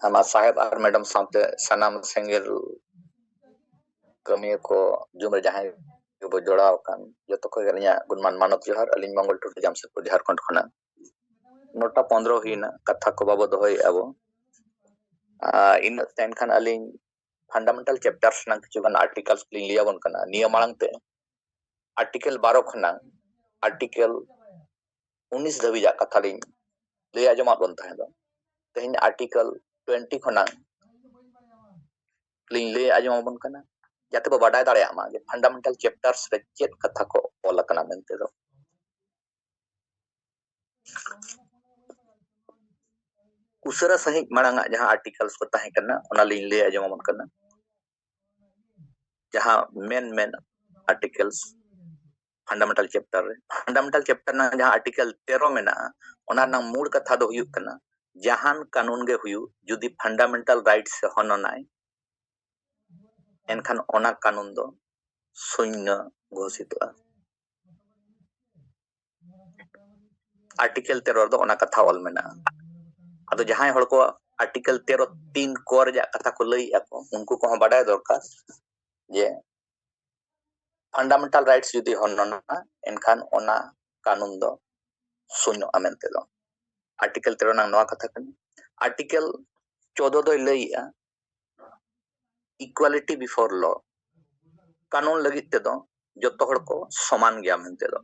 ama saheb ar madam saute sanam sengel kamiya ko jumre jahay bo jodaw kan joto ko ganya gunman manot johar alin mongol tur jamshedpur jharkhand khona 9:15 hina katha ko babo dohoy abo in ten khan alin fundamental chapters nang kichugan articles lin liya bon kana niya malang te article 12 khona article 19 dhabija katha lin liya jama bon tahe do tehin article 20 khona lin liya ajama bon kana जाते बो बाडाय दाड़े आमा जे fundamental chapters रे चेत कथा को all कना मेनते दो उसरा सही मांगा जहां आर्टिकल्स को ताहे करना ओना लिन ले आजम मन करना जहां मेन आर्टिकल्स फंडामेंटल चैप्टर ना जहां आर्टिकल 13 में ना ओना ना मूल कथा दो हुयु करना जहान कानून गे हुयु जुदी फंडामेंटल राइट्स हननाय एनखान ओना कानून दो शून्य घोषित आर्टिकल 13 दो ओना कथा ऑल मेना अदो जहां हड़ को आर्टिकल 13 3 कोर जा कथा को लई ako उनको को बाडाय दरकार जे फंडामेंटल राइट्स जुदी हनना एनखान ओना कानून दो शून्य अमेनते दो आर्टिकल 13 नंग नवा कथा कन आर्टिकल 14 दो लई इक्वालिटी बिफोर लॉ कानून लगित ते दो जतो हड़ को समान गया मेनते दो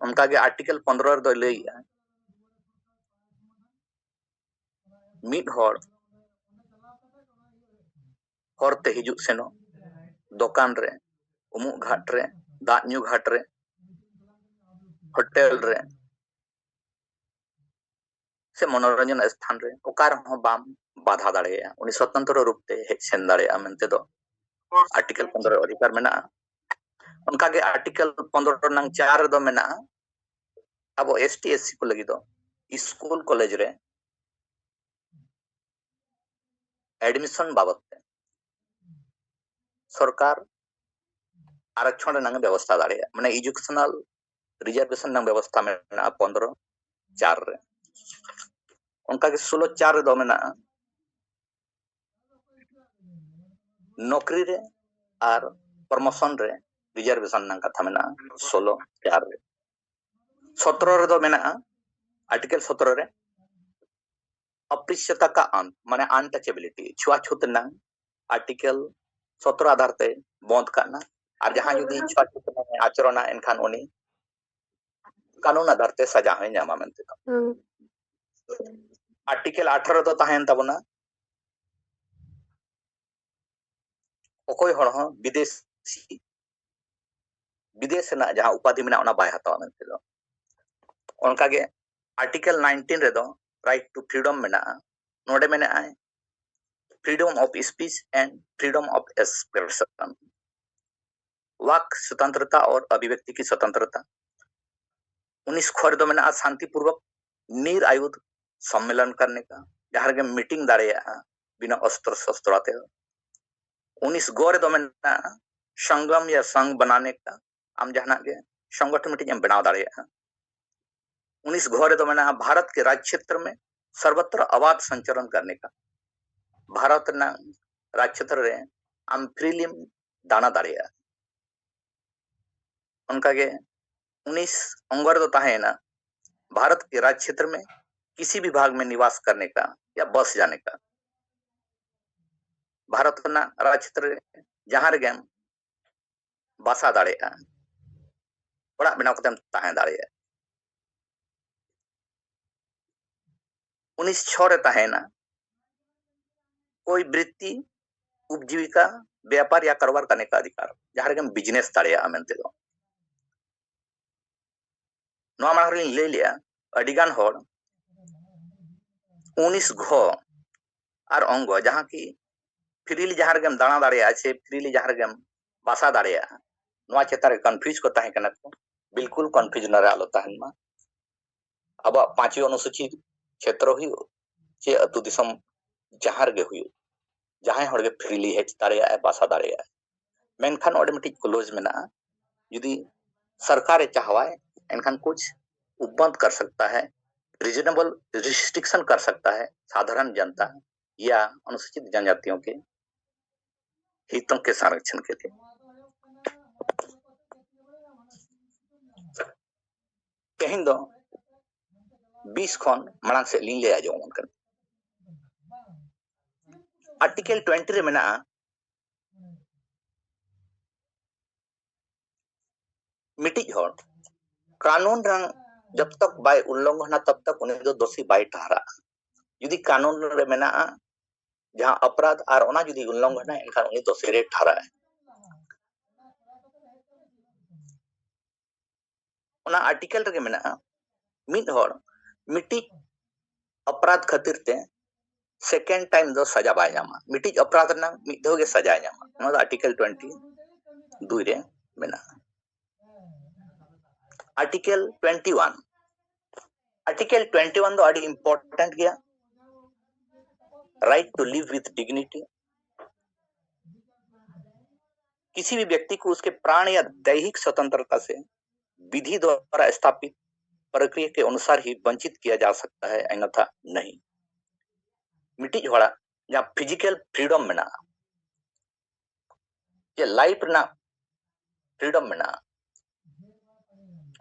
उनका के आर्टिकल 15 दो लई मिड हरते हिजु सेनो दुकान रे उमु घाट रे दाग न्यू घाट रे होटल रे से मनोरंजन स्थान रे ओकार हो बाम बाधा दाड़े उनी स्वतंत्र रूप ते हेज सेन दाड़े मेनते दो आर्टिकल 15 अधिकार मेना उनका के आर्टिकल 15 नंग 4 दो मेना अब एसटी एससी को लगी दो स्कूल कॉलेज रे एडमिशन बाबत सरकार आरक्षण नंग व्यवस्था दाड़े माने एजुकेशनल रिजर्वेशन नंग व्यवस्था में 15/4 रे उनका के 16/4 दो मेना नौकरी रे और प्रमोशन रे रिजर्वेशन नंग कथा मेना 16/4 रे 17 रे दो मेना आर्टिकल 17 रे अप्रियता का अंत माने अनटचेबिलिटी छुआछूत नंग आर्टिकल 17 आधार ते बंद करना और जहां यदि छुआछूत में आचरण एनखान उनी कानून आधार ते सजा है न्यामा मेनते आर्टिकल 18 दो ताहेन तबना ओकोय हड़ हो विदेश ना जहां उपाधि में ना बाय हताव मेनते दो उनका के आर्टिकल 19 रे दो राइट टू फ्रीडम में ना नोडे में ना freedom of speech and freedom of expression वाक स्वतंत्रता और अभिव्यक्ति की स्वतंत्रता 19 खोर दो में शांतिपूर्वक निरायुध सम्मेलन करने का जहां के मीटिंग दाड़े बिना अस्त्र शस्त्र आते 19 गोरे दो में संगम या संघ बनाने का आम जहां के संगठन मीटिंग बनाव दाड़े 19 घोरे दो में भारत के राज्य क्षेत्र में सर्वत्र आवाज संचरण करने का भारत ना राज्य क्षेत्र रे आम फ्रीली दाना दाड़े उनका के 19 अंगर तो ताहेना भारत के राज्य क्षेत्र में किसी भी भाग में निवास करने का या बस जाने का भारत ना राज्य क्षेत्र जहां रे बासा दाड़े ओड़ा बनाव कते ताहे दाड़े 19 रे ताहेना कोई वृत्ति उपजीविका व्यापार या कारोबार करने का अधिकार जहां रे बिजनेस दाड़े मेनते दो नवा मांग रे ले लिया अडिगान होड़ 19 घ और अंग जहां की फ्रीली जहां रे दाना दाड़े से फ्रीली जहां रे बासा दाड़े नवा चेतार कन्फ्यूज को ताहे कना को बिल्कुल कन्फ्यूज न रे आलो ताहन मा अब 5वीं अनुसूची क्षेत्र हुई चे अतु दिसम जहां रे हुई जहां हड़ के फ्रीली हेज दाड़े बासा दाड़े मेनखान ओडे मिटी क्लोज मेना यदि सरकार चाहवाए एनखान कुछ उपबंध कर सकता है रीजनेबल रिस्ट्रिक्शन कर सकता है साधारण जनता या अनुसूचित जनजातियों के हितों के संरक्षण के लिए। तेहन दो 20 खन मांग से लिंग ले आजोमन कन आर्टिकल 20 रे मेना मिटिज हर कानून रंग जब तक बाय उल्लंघन तब तक उन्हें दो दोषी बाय ठहरा यदि कानून रे मेना जहां अपराध और ओना यदि उल्लंघन है एनखान उन्हें दोषी रे ठहरा है ओना आर्टिकल रे मेना मिड हर मिटिज अपराध खातिर ते सेकेंड टाइम दो सजा बाय जामा मिटिज अपराध ना मिड धोगे सजा जामा ओना आर्टिकल 20 2 रे मेना आर्टिकल 21 आर्टिकल 21 दो अड़ी इंपॉर्टेंट गया right to live with dignity किसी भी व्यक्ति को उसके प्राण या दैहिक स्वतंत्रता से विधि द्वारा स्थापित प्रक्रिया के अनुसार ही वंचित किया जा सकता है अन्यथा नहीं मिट्टी झोड़ा जहां फिजिकल फ्रीडम में ना ये लाइफ ना फ्रीडम में ना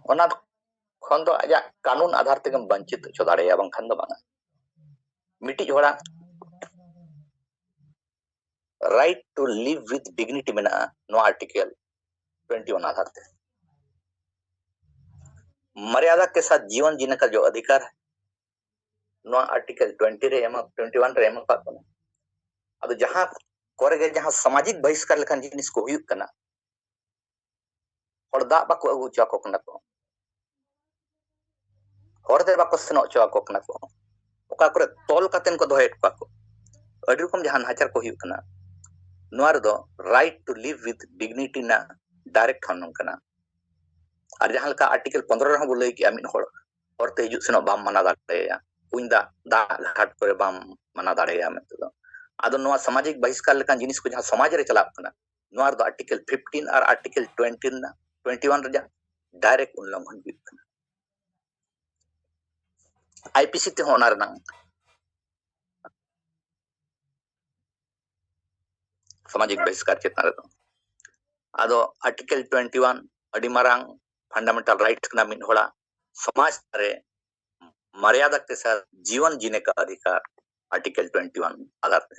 ओना खन दो आजा कानून आधार ते वंचित हो दाड़े बांखान दो बांगा मिट्टी झोड़ा right to live with dignity में ना नो आर्टिकल 21 आधार ते मर्यादा के साथ जीवन जीने का जो अधिकार है नो आर्टिकल 20 रे एम 21 रे एम का अब जहां करे गए जहां सामाजिक बहिष्कार लेखन जिनिस को हुयुक कना और दा बाको अगु चाको कना को और दे बाको सनो चाको कना को ओका करे तोल कातेन को दोहे को अडी रकम जहां हाचार को हुयुक कना नोआ रे दो right to live with dignity ना डायरेक्ट हनन कना और जहां लका आर्टिकल 15 रे बोले कि आमिन होड़ और ते हिजुक सनो बाम मना दाड़ेया कुंदा दा घाट करे बाम मना दाड़ेया में तो आदो नोआ सामाजिक बहिष्कार लेखन जिनिस को जहां समाज रे चला कना नोआ दो आर्टिकल 15 और आर्टिकल 20 ना 21 रे डायरेक्ट उल्लंघन हुयुक कना आईपीसी ते होना रना सामाजिक बहिष्कार चेतना रे आदो आर्टिकल 21 अडी मारांग फंडामेंटल राइट्स कना मिन होड़ा समाज रे मर्यादा के साथ जीवन जीने का अधिकार आर्टिकल 21 आधार पे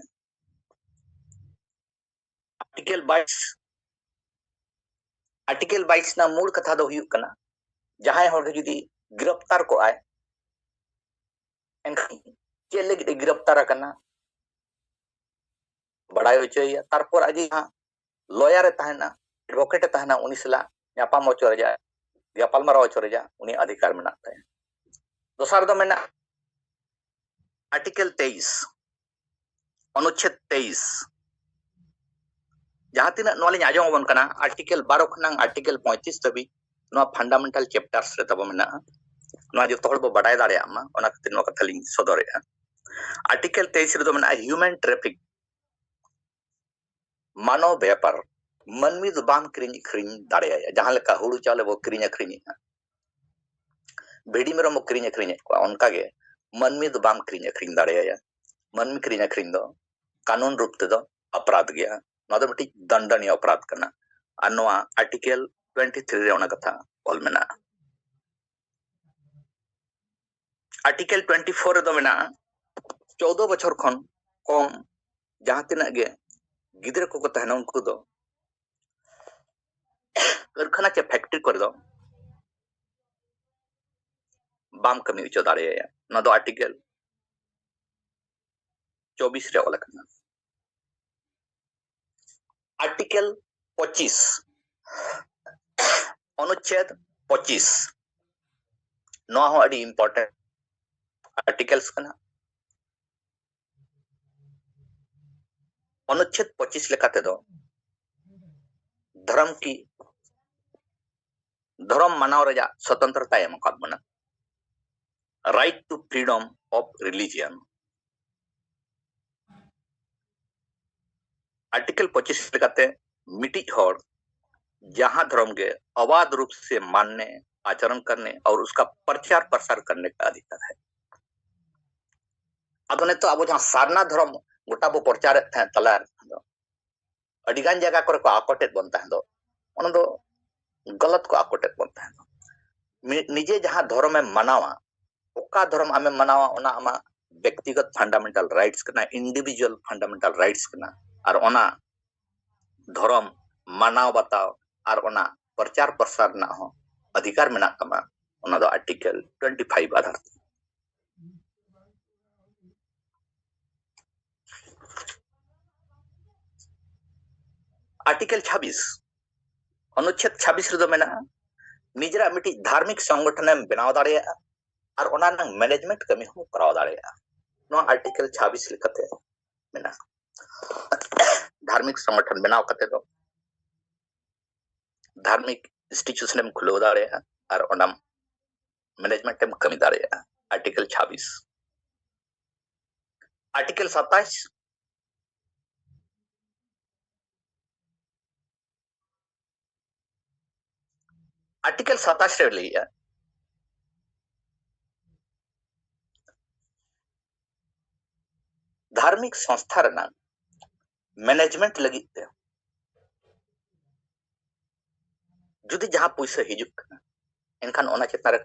आर्टिकल 22 ना मूल कथा दो हुयुक कना जहां होड़ जुदी गिरफ्तार को आए एनखान चे लगे गिरफ्तार कना बड़ाई होचोया तारपर आजी हां लॉयर रे तहना एडवोकेट तहना उनी सला न्यापाम ओचो रेजा व्यापाल मारा ओचो रेजा उनी अधिकार मेना ताया दोसार दो मेना आर्टिकल 23 अनुच्छेद 23 जहां तिना नोलिन आजम बन कना आर्टिकल 12 खनंग आर्टिकल 35 तभी नो फंडामेंटल चैप्टर्स रे तब मेना नो जो तोड़ बो बड़ाई दाड़े आमा ओना खातिर नो कथा लिंग सदरेया आर्टिकल 23 रे दो मेना ह्यूमन ट्रैफिक मानव व्यापार मनमी दो बाम क्रिंज क्रिंज दाड़ेया जहां लेका हुड़ू चाले बो क्रिंज क्रिंज भेड़ी मेरम क्रिंज क्रिंज को उनका के मनमी दो बाम क्रिंज क्रिंज दाड़ेया मनमी क्रिंज क्रिंज दो कानून रूप ते दो अपराध गया ना दो मिटी दंडनीय अपराध करना और नोआ आर्टिकल 23 रे ओना कथा ऑल मेना आर्टिकल 24 रे दो मेना 14 बछर खन कम जहां तिना गे गिदरे को तहना उनको दो कारखाना के फैक्ट्री कर दो बाम कमी उचो दाड़ेया ना दो आर्टिकल 24 रे ओला करना आर्टिकल 25 अनुच्छेद 25 नो हो अडी इंपॉर्टेंट आर्टिकल्स कना अनुच्छेद 25 लेकाते दो धर्म मानव रेजा स्वतंत्रता एम काद बना right to freedom of religion article 25 लेकाते मिटी होड़ जहां धर्म के अबाध रूप से मानने आचरण करने और उसका प्रचार प्रसार करने का अधिकार है अब ने तो अब जहां सारना धर्म गोटा बो प्रचार तला अडिगान जगह करे को आकोटेत बन तहन दो ओन दो गलत को आकोटेत बन तहन निजे जहां धर्म में मनावा ओका धर्म आमे मनावा ओना आमा व्यक्तिगत फंडामेंटल राइट्स कना इंडिविजुअल फंडामेंटल राइट्स कना और ओना धर्म मानाव बताओ और ओना प्रचार प्रसार ना हो अधिकार मेना तमा ओना दो आर्टिकल 25 आधार आर्टिकल 26 अनुच्छेद 26 रे दो मेना निजरा मिटी धार्मिक संगठन बनाव दाड़े और ओना नंग मैनेजमेंट कमी हो कराव दाड़े नो आर्टिकल 26 लिखते मेना धार्मिक संगठन बनाव कते दो धार्मिक इंस्टीट्यूशन में खुलो दाड़े और ओना मैनेजमेंट में कमी दाड़े आर्टिकल 26 आर्टिकल 27 आर्टिकल 27 रे लिया धार्मिक संस्था रना मैनेजमेंट लगी जुदी जहां पैसा हिजुक एनखान ओना चेतार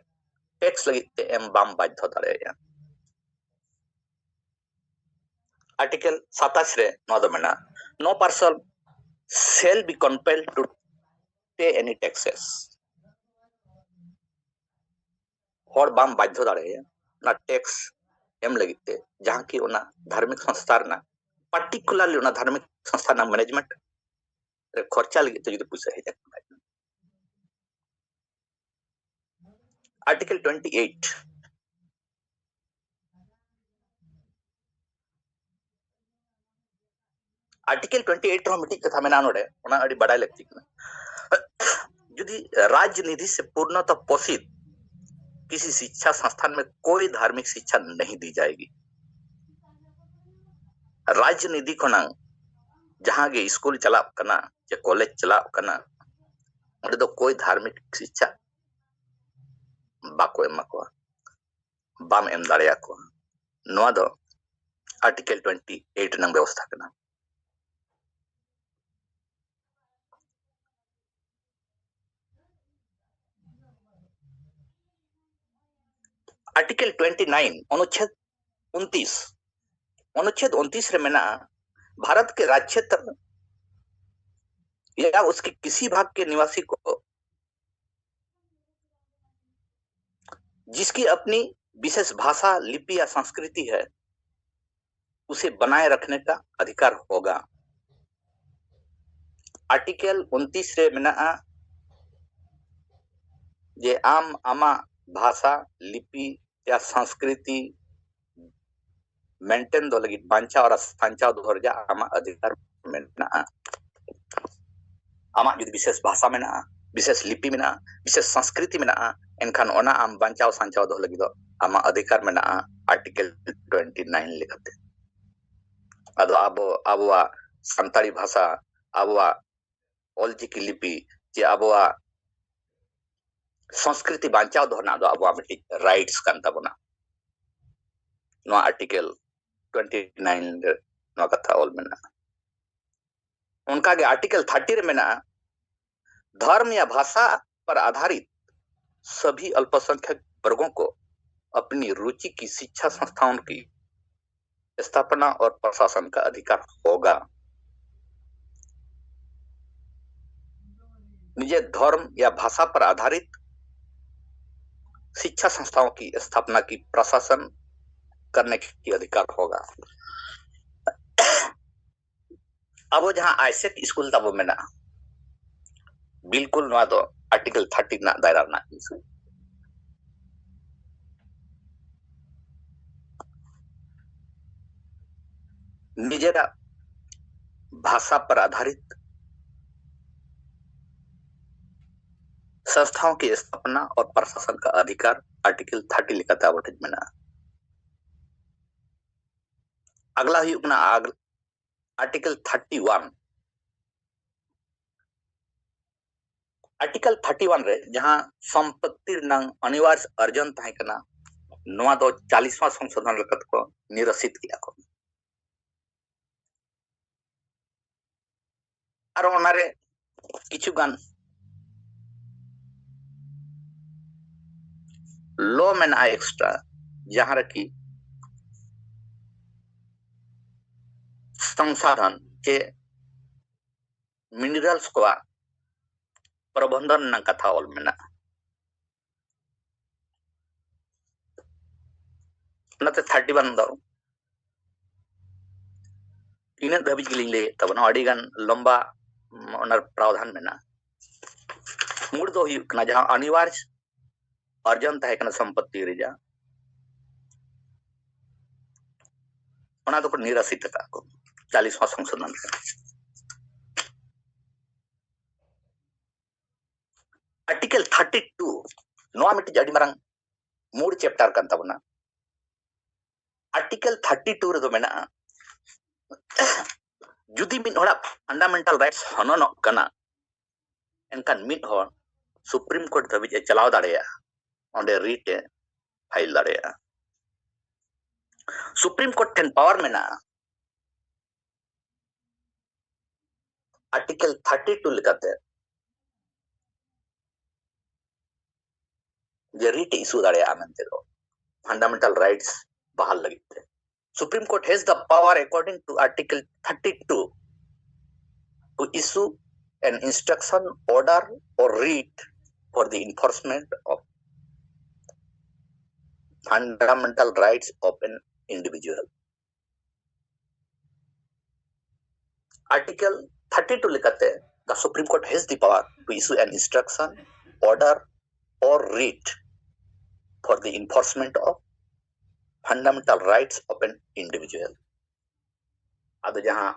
टैक्स लगी एम बाम बाध्य दाड़े आर्टिकल 27 रे नो दो मेना नो person shall be compelled to pay any taxes हर बाम बाध्य दाड़े ना टैक्स एम लगी जहां की ओना धार्मिक संस्था ना पार्टिकुलरली ओना धार्मिक संस्था ना मैनेजमेंट रे खर्चा लगी जुदी पैसा हिजुक आर्टिकल 28 आर्टिकल 28 रो मिटी कथा मेना नोडे ओना अडी बड़ाई लगती जुदी राज्य निधि से पूर्णतः पोषित किसी शिक्षा संस्थान में कोई धार्मिक शिक्षा नहीं दी जाएगी राज्य निधि को जहां गे स्कूल चला कना या कॉलेज चला कना ओंडे दो कोई धार्मिक शिक्षा बाको एमा को बाम एम दाड़िया को नोआ दो आर्टिकल 28 नंग व्यवस्था कना आर्टिकल 29 अनुच्छेद 29 रे मेना भारत के राज्य क्षेत्र या उसके किसी भाग के निवासी को जिसकी अपनी विशेष भाषा लिपि या संस्कृति है उसे बनाए रखने का अधिकार होगा आर्टिकल 29 रे मेना जे आम आमा भाषा लिपि या संस्कृति मेंटेन दो लगी बांचा और सांचा दो जा आमा अधिकार मेना आमा जुदी विशेष भाषा मेना विशेष लिपि मेना विशेष संस्कृति मेना एनखान ओना आम बांचाव सांचाव दो लगी दो आमा अधिकार मेना आर्टिकल 29 लिखते अदो आबोआ संताली भाषा आबोआ ऑलचिकी लिपि जे आबोआ संस्कृति बांचाव दोना दो आबोआ मिटी राइट्स कान ताबोना नो आर्टिकल 29 नो कथा ऑल मेना उनका के आर्टिकल 30 रे मेना धर्म या भाषा पर आधारित सभी अल्पसंख्यक वर्गों को अपनी रुचि की शिक्षा संस्थाओं की स्थापना और प्रशासन का अधिकार होगा निजे धर्म या भाषा पर आधारित शिक्षा संस्थाओं की स्थापना की प्रशासन करने की अधिकार होगा अब जहां आइसेक स्कूल तब में ना बिल्कुल ना तो आर्टिकल 30 ना दायरा ना निजेरा भाषा पर आधारित संस्थाओं की स्थापना और प्रशासन का अधिकार आर्टिकल 30 लिखा था में ना अगला ही अपना आर्टिकल 31 आर्टिकल 31 रे जहां संपत्ति नंग अनिवार्य अर्जन ताहे कना नोआ दो 40वां संशोधन लेकर को निरसित किया को और ओनारे किछु गान लॉ में ना एक्स्ट्रा जहां रखी संसाधन के मिनरल्स को प्रबंधन ना कथा ऑल में ना नते 31 दो इन धाबी गिलिंग ले तब ना अड़ी गान लंबा ओनर प्रावधान में ना मूड दो हुई कना जहां अनिवार्य अर्जन तहे कना संपत्ति रिजा ओना तो निरसित का को 40वां संशोधन आर्टिकल 32 नोआ मिट्टी अड़ी मरंग मूड चैप्टर kan tabuna आर्टिकल 32 रे दो मेना जुदी मिन होड़ा फंडामेंटल राइट्स हननक कना एनकान मिन हो सुप्रीम कोर्ट धाबी चलाव दाड़ेया ओंडे रिट फाइल दाड़ेया सुप्रीम कोर्ट ठेन पावर मेना आर्टिकल 32 लेकाते जे रिट इशू दाड़ेया मेनते दो फंडामेंटल राइट्स बहाल लगिते Supreme Court has the power according to Article 32 to issue an instruction, order or writ for the enforcement of fundamental rights of an individual. Article 32 लिखते the Supreme Court has the power to issue an instruction, order or writ for the enforcement of fundamental rights of an individual. अब जहाँ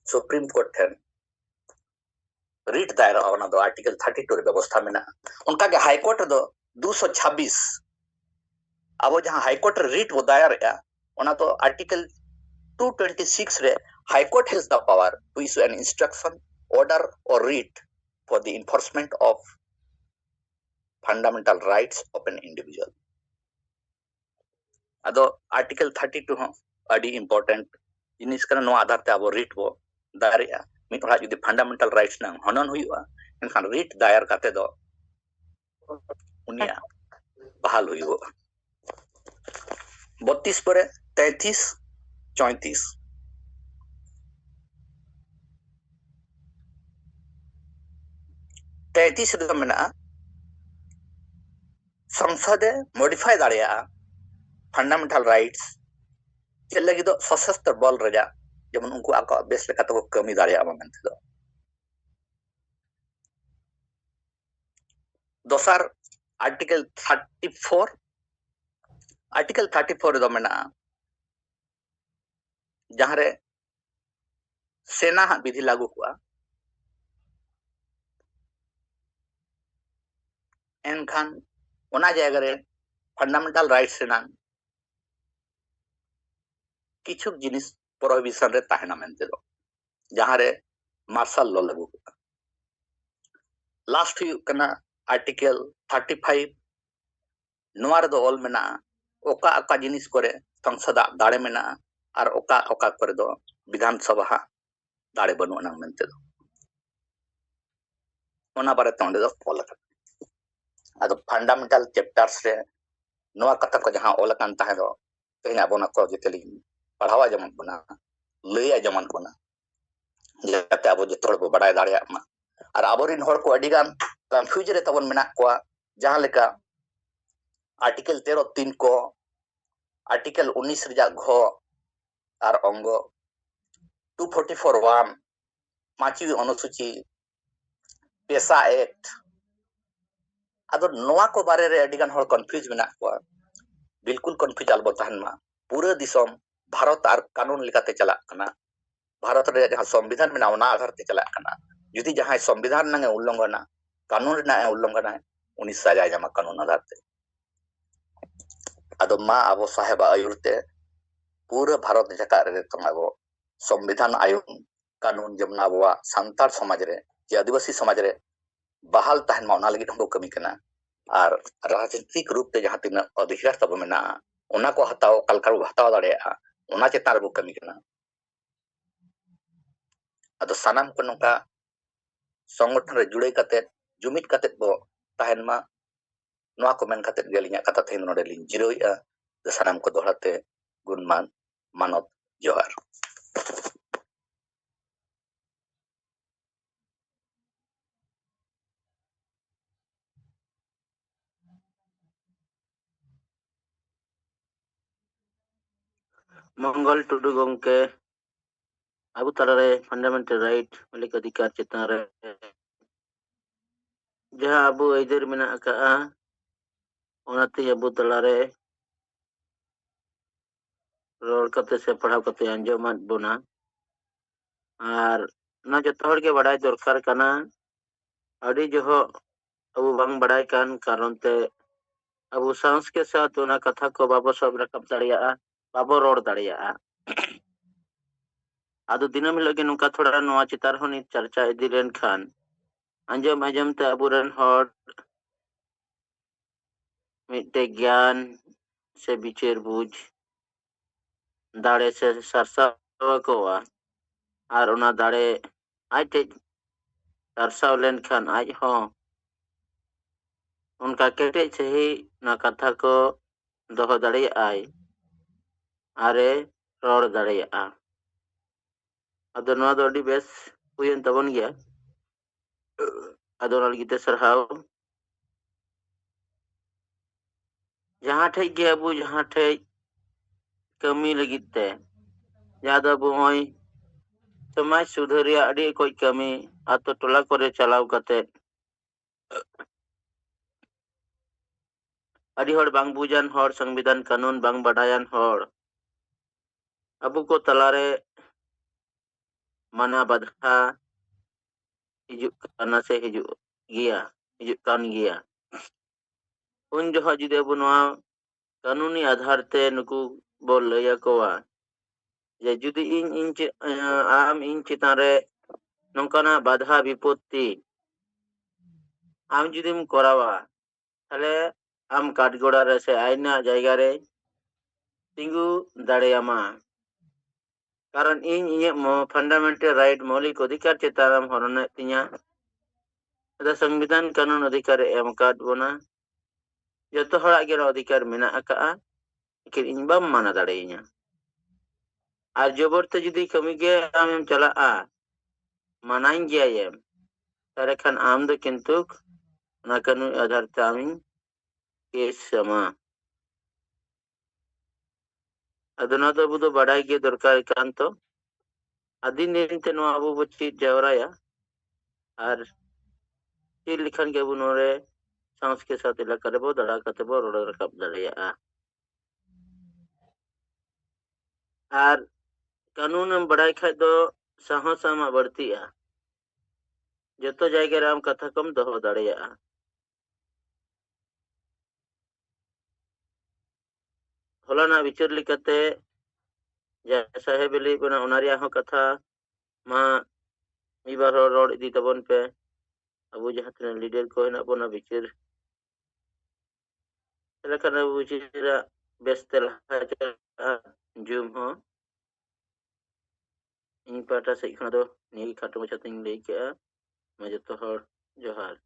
supreme court है writ दायर होना दो article 32 रे व्यवस्था में ना उनका के हाई कोर्ट दो 226 अब जहाँ हाई कोर्ट रिट वो दायर है ओना तो आर्टिकल 226 रे High Court has the power to issue an instruction order or writ for the enforcement of fundamental rights of an individual अदो आर्टिकल 32 हो अडी इंपोर्टेंट जिनिस कना नो आधार ते अब रिट वो दायर मिट हड़ा जुदी फंडामेंटल राइट्स ना हनन हुआ एनखान रिट दायर काते दो उनिया बहाल हुई 32 पर 33 34 33 रे मेना संसद मॉडिफाई दाड़िया फंडामेंटल राइट्स चल लगी दो सशस्त्र बल रजा जेमन उनको आको बेस लेका तो कमी दाड़िया मेनते दो दोसर आर्टिकल 34 रे दो मेना जहां रे सेना विधि लागू हुआ एनखान ओना जगह रे फंडामेंटल राइट्स सेना किछु जिनिस प्रोहिबिशन रे ताहेना मेनते दो जहां रे मार्शल लॉ लागू हुआ लास्ट हुई कना आर्टिकल 35 नोआ रे दो ऑल मेना ओका ओका जिनिस करे संसद दाड़े मेना और ओका ओका करे दो विधानसभा दाड़े बनुआ मेनते दो ओना बारे तोंडे दो ऑल अदो फंडामेंटल चैप्टर्स रे नोआ कथा को जहां ऑल कान ताहे दो तेना बोना को जेतली पढ़ावा जमन बना लैया जमन बना जाते अब जतोड़ बो बड़ाय दाड़े मा और आबोरिन हर को अडिगान कंफ्यूज रे तबन मेना को जहां लेका आर्टिकल 13 को आर्टिकल 19 रिजा घ और अंग 244 पांचवी अनुसूची पेशा एक्ट अदो नोआ को बारे रे अडिगान हर कंफ्यूज मेना को बिल्कुल कंफ्यूज अलबो तहन मा पूरा दिसम भारत और कानून लेकाते चला कना भारत रे जहां संविधान में ना आधार ते चला कना जुदी जहां संविधान ना उल्लंघन कानून ना उल्लंघन उनी सजा जमा कानून आधार ते अदो मा अब साहेब आयुरते पूरा भारत जका रे तंगाबो संविधान आयोग कानून जमना बवा संतार समाज रे जे आदिवासी समाज रे बहाल तहन मा ना लगी हम कमी कना और राजनीतिक रूप से जहां तीना अधिकार तब मेना ओना को हताओ कलकर हताओ दाड़ेया ओना चेतान रबो कमी कना अदो सानाम को नोका संगठन रे जुड़े कते जुमित कते बो ताहेन मा नोआ को मेन कते गेलिया कथा थेन नोडे लिन जिरोइया सानाम को दोहराते गुणमान मानव जोहार मंगल टुडू गोंके अबु तलारे फंडामेंटल राइट मौलिक अधिकार चेतान रे जहां अबु अइदर मेना का ओनाते अबु तलारे रोड कते से पढ़ाव कते अंजमान बोना और ना जतो हर के बड़ाई दरकार कना अड़ी जो अबु बांग बड़ाई कान कारण ते अबु सांस के साथ ओना कथा को बाबो सब रकब दाड़िया बाबो रोड दाड़िया आदो दिनम लगे नुका थोड़ा नोआ चितार होनी चर्चा इदी रेन खान अंजम अंजम ते अबु रन हॉट मिट्टे ज्ञान से बिचेर बुझ दाड़े से सरसा कोवा और ओना दाड़े आज ते सरसा लेन खान आज हो उनका केटे सही ना कथा को दोहो दाड़े आय आरे रोड दाड़े आ अदो नोआ दो अडी बेस हुयन तबन गया अदो नलगिते सरहाव जहां ठेक गया अबु जहां ठेक कमी लगिते ज्यादा बोई समाज सुधरिया अडी कोई कमी आतो टोला करे चलाव कते अडी हर बांग बुजान हर संविधान कानून बांग बडायान हर अबु को तलारे मना बाधा हिजुक काना से हिजुक कान गया उन जो जुदे अबु नोआ कानूनी आधार ते नुकु बोल लया कोवा जे जुदी आम इन चितान रे नोंकाना बाधा विपत्ति आम जुदीम करावा ताले आम काटगोड़ा रे से आईना जायगा रे तिंगु दाड़ेयामा कारण इन फंडामेंटल राइट मौलिक अधिकार चेतान हरने तिया संविधान कानून अधिकार एम काट बोना जतो हड़ा के अधिकार मेना अका लेकिन इन बम माना दाड़ेइया और जबरते जुदी कमी के आम चला मानाइन गया तारे खान आम दो किंतु ना कानून आधार ते आमिन केस समा अदना तो अबु तो बड़ाई के दरकार कान तो आदिन दिन ते नो अबु बच्ची जवराया और चीज लिखन के अबु नोरे सांस के साथ इलाका रे बो दड़ा कते बो रोड रकब दड़िया और कानून में बड़ाई खाय दो साहस आमा बढ़तिया जतो जायगा रे आम कथा कम दोहो दड़िया होलाना विचार लिखते जैसा है बिली बना उनारिया हो कथा मा इबार रोड इदी तबन पे अबु जहां लीडर को ना बोना विचार लेकिन अबु विचार बेस्तेल जूम हो इन पाटा से इखना दो नी खाटो मचा तिंग ले के मैं जतो हर जोहार